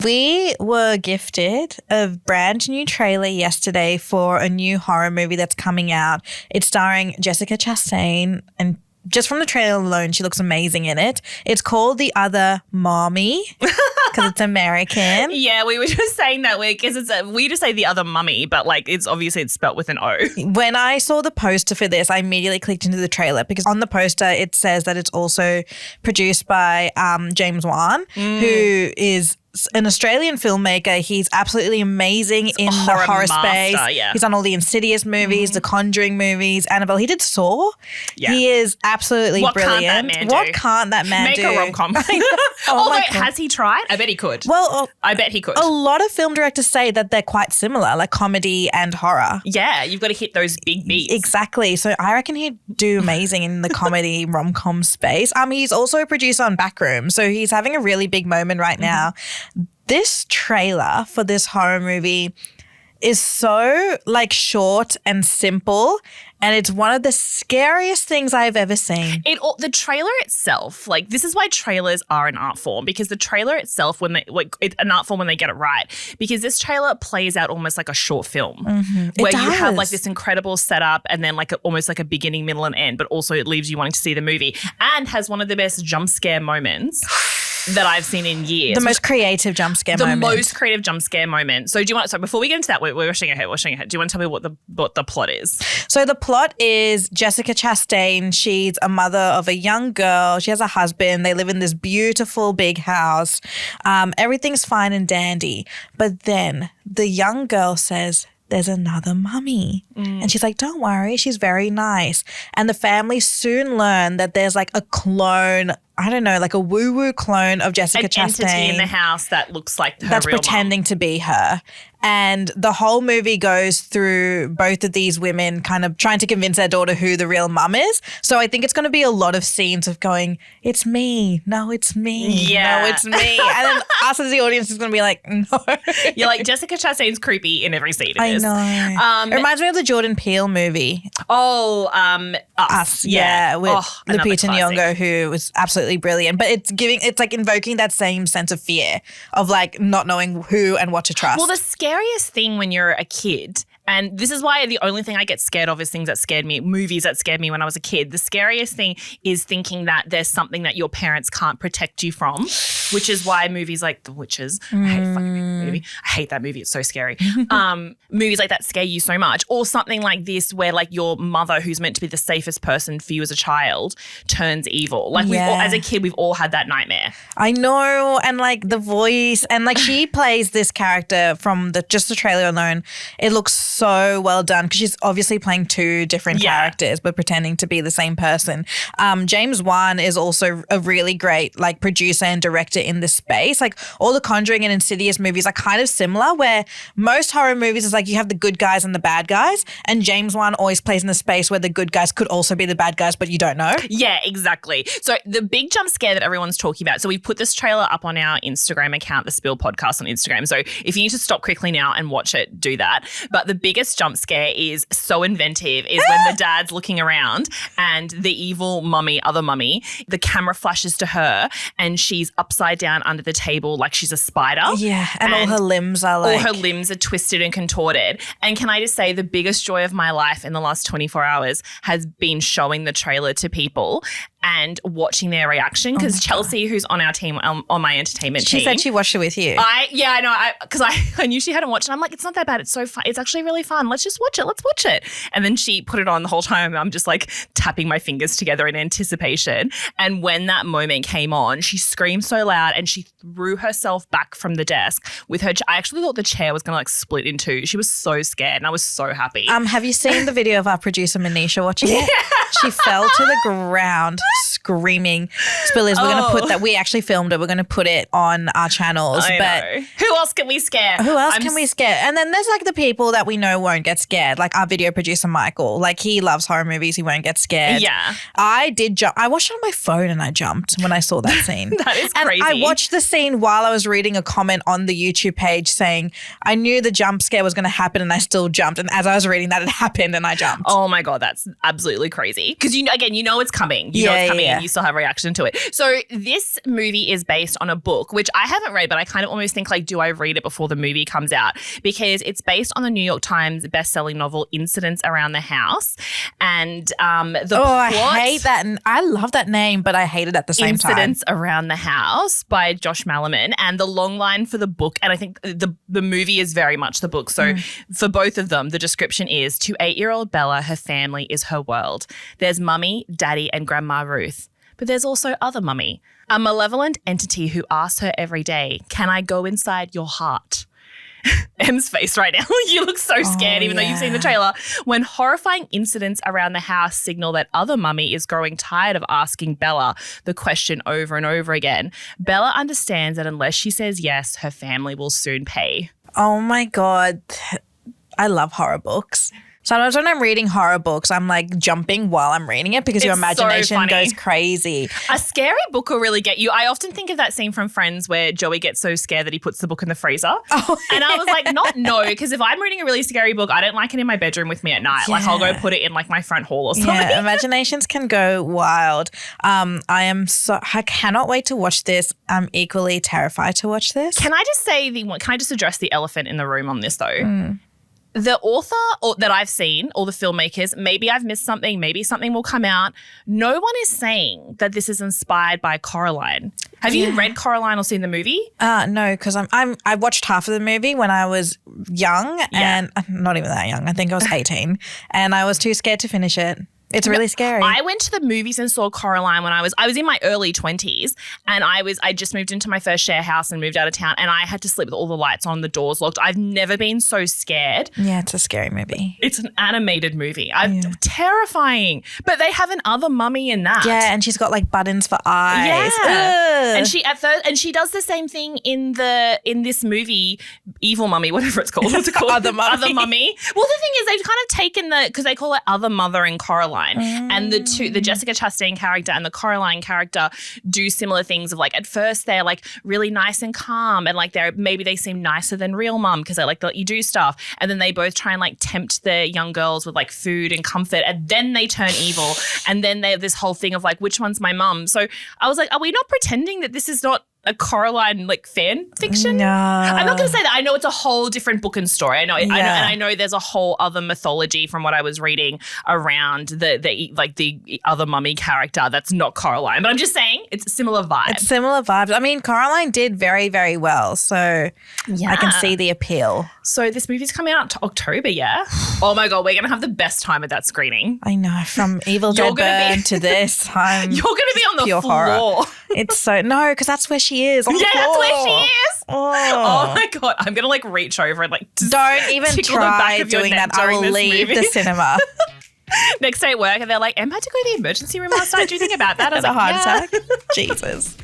We were gifted a brand new trailer yesterday for a new horror movie that's coming out. It's starring Jessica Chastain, and just from the trailer alone, she looks amazing in it. It's called The Other Mommy because it's American. Yeah, we were just saying that because we just say The Other Mummy, but like it's spelt with an O. When I saw the poster for this, I immediately clicked into the trailer because on the poster it says that it's also produced by James Wan, who is an Australian filmmaker. He's absolutely amazing in the horror space. Yeah. He's done all the Insidious movies, the Conjuring movies, Annabelle. He did Saw. Yeah. He is absolutely brilliant. What can't that man do? Make a rom-com. Although, has he tried? I bet he could. Well, I bet he could. A lot of film directors say that they're quite similar, like comedy and horror. Yeah, you've got to hit those big beats. Exactly. So I reckon he'd do amazing in the comedy rom-com space. He's also a producer on Backroom, so he's having a really big moment right now. This trailer for this horror movie is so like short and simple, and it's one of the scariest things I've ever seen. The trailer itself, like this is why trailers are an art form, because the trailer itself, it's an art form when they get it right, because this trailer plays out almost like a short film where you have like this incredible setup and then like almost like a beginning, middle and end, but also it leaves you wanting to see the movie, and has one of the best jump scare moments that I've seen in years. The most creative jump scare moment. The most creative jump scare moment. So before we get into that, we're rushing ahead. Do you want to tell me what the plot is? So the plot is Jessica Chastain. She's a mother of a young girl. She has a husband. They live in this beautiful big house. Everything's fine and dandy. But then the young girl says, there's another mummy. And she's like, don't worry, she's very nice. And the family soon learn that there's like a clone, I don't know, like a woo-woo clone of Jessica Chastain. An entity in the house that looks like her that's real pretending mom. to be her. And the whole movie goes through both of these women kind of trying to convince their daughter who the real mum is. So I think it's going to be a lot of scenes of going, it's me. No, it's me. Yeah. No, it's me. And then us as the audience is going to be like, no. You're like, Jessica Chastain's creepy in every scene. I know. It reminds me of the Jordan Peele movie. Oh, Us. Yeah, with Lupita Nyong'o, who was absolutely brilliant. But it's like invoking that same sense of fear of like not knowing who and what to trust. Well, the scariest thing when you're a kid, and this is why the only thing I get scared of is things that scared me, movies that scared me when I was a kid. The scariest thing is thinking that there's something that your parents can't protect you from, which is why movies like The Witches, I hate fucking movie. I hate that movie. It's so scary. Movies like that scare you so much. Or something like this where like your mother, who's meant to be the safest person for you as a child, turns evil. Like as a kid, we've all had that nightmare. I know. And like the voice, and like she plays this character from just the trailer alone. It looks so well done because she's obviously playing two different characters but pretending to be the same person. James Wan is also a really great like producer and director in this space. Like all the Conjuring and Insidious movies are kind of similar, where most horror movies is like you have the good guys and the bad guys, and James Wan always plays in the space where the good guys could also be the bad guys but you don't know. Yeah, exactly. So the big jump scare that everyone's talking about, so we put this trailer up on our Instagram account, The Spill Podcast on Instagram. So if you need to stop quickly now and watch it, do that. But the biggest jump scare is so inventive is when the dad's looking around and the evil other mummy, the camera flashes to her and she's upside down under the table like she's a spider. Yeah, and all her limbs are like... All her limbs are twisted and contorted. And can I just say the biggest joy of my life in the last 24 hours has been showing the trailer to people and watching their reaction, because Chelsea, who's on our team, on my entertainment team. She said she watched it with you. I know. Because I knew she hadn't watched it. I'm like, it's not that bad. It's so fun. It's actually really fun. Let's just watch it. Let's watch it. And then she put it on the whole time. I'm just like tapping my fingers together in anticipation. And when that moment came on, she screamed so loud and she threw herself back from the desk with her. I actually thought the chair was going to like split in two. She was so scared and I was so happy. Have you seen the video of our producer Manisha watching it? She fell to the ground screaming. Spillers, we're going to put that. We actually filmed it. We're going to put it on our channels. I know. Who else can we scare? Who else can we scare? And then there's like the people that we know won't get scared, like our video producer Michael. Like he loves horror movies. He won't get scared. Yeah. I did jump. I watched it on my phone and I jumped when I saw that scene. That is crazy. And I watched the scene while I was reading a comment on the YouTube page saying, I knew the jump scare was going to happen and I still jumped. And as I was reading that, it happened and I jumped. Oh my God, that's absolutely crazy. Because you know it's coming. You know what's coming and you still have a reaction to it. So this movie is based on a book, which I haven't read, but I kind of almost think like, do I read it before the movie comes out? Because it's based on the New York Times best-selling novel Incidents Around the House. And the plot, I hate that. And I love that name, but I hate it at the same time. Incidents Around the House by Josh Malerman. And the long line for the book, and I think the movie is very much the book. So for both of them, the description is, to 8-year-old Bella, her family is her world. There's Mummy, Daddy, and Grandma Ruth. But there's also other Mummy, a malevolent entity who asks her every day, can I go inside your heart? M's face right now. You look so scared, even though you've seen the trailer. When horrifying incidents around the house signal that other Mummy is growing tired of asking Bella the question over and over again, Bella understands that unless she says yes, her family will soon pay. Oh my God. I love horror books. Sometimes when I'm reading horror books, I'm like jumping while I'm reading it because your imagination goes crazy. A scary book will really get you. I often think of that scene from Friends where Joey gets so scared that he puts the book in the freezer. And I was like, no, because if I'm reading a really scary book, I don't like it in my bedroom with me at night. Yeah. Like I'll go put it in like my front hall or something. Yeah, imaginations can go wild. I cannot wait to watch this. I'm equally terrified to watch this. Can I just address the elephant in the room on this though? The author that I've seen, or the filmmakers, maybe I've missed something, maybe something will come out. No one is saying that this is inspired by Coraline. Have you read Coraline or seen the movie? No, because I watched half of the movie when I was young and not even that young. I think I was 18 and I was too scared to finish it. It's really scary. I went to the movies and saw Coraline when I was in my early 20s, and I just moved into my first share house and moved out of town, and I had to sleep with all the lights on, the doors locked. I've never been so scared. Yeah, it's a scary movie. It's an animated movie. Terrifying. But they have an other Mummy in that. Yeah, and she's got like buttons for eyes. Yeah. And she does the same thing in this movie, Evil Mummy, whatever it's called. What's it called? Other Mummy. Other Mummy. Well, the thing is, they've kind of taken because they call it Other Mother in Coraline. And the Jessica Chastain character and the Coraline character do similar things of like, at first they're like really nice and calm and like maybe they seem nicer than real mum because they like to let you do stuff. And then they both try and like tempt the young girls with like food and comfort, and then they turn evil. And then they have this whole thing of like, which one's my mum? So I was like, are we not pretending that this is not a Coraline like fan fiction? No. I'm not going to say that. I know it's a whole different book and story. I know there's a whole other mythology from what I was reading around the other Mummy character that's not Coraline. But I'm just saying it's a similar vibe. It's similar vibes. I mean, Coraline did very, very well, so I can see the appeal. So this movie's coming out to October, yeah? Oh my God, we're going to have the best time at that screening. I know. From Evil Dead Burn to this, you're going to be on the pure floor. Horror. It's so, no, because that's where she is. On the floor. That's where she is. Oh my God. I'm going to like reach over and like don't even try doing that. I will leave the cinema. Next day at work and they're like, Em had to go to the emergency room last night. Do you think about that? I was a like, heart attack. Jesus.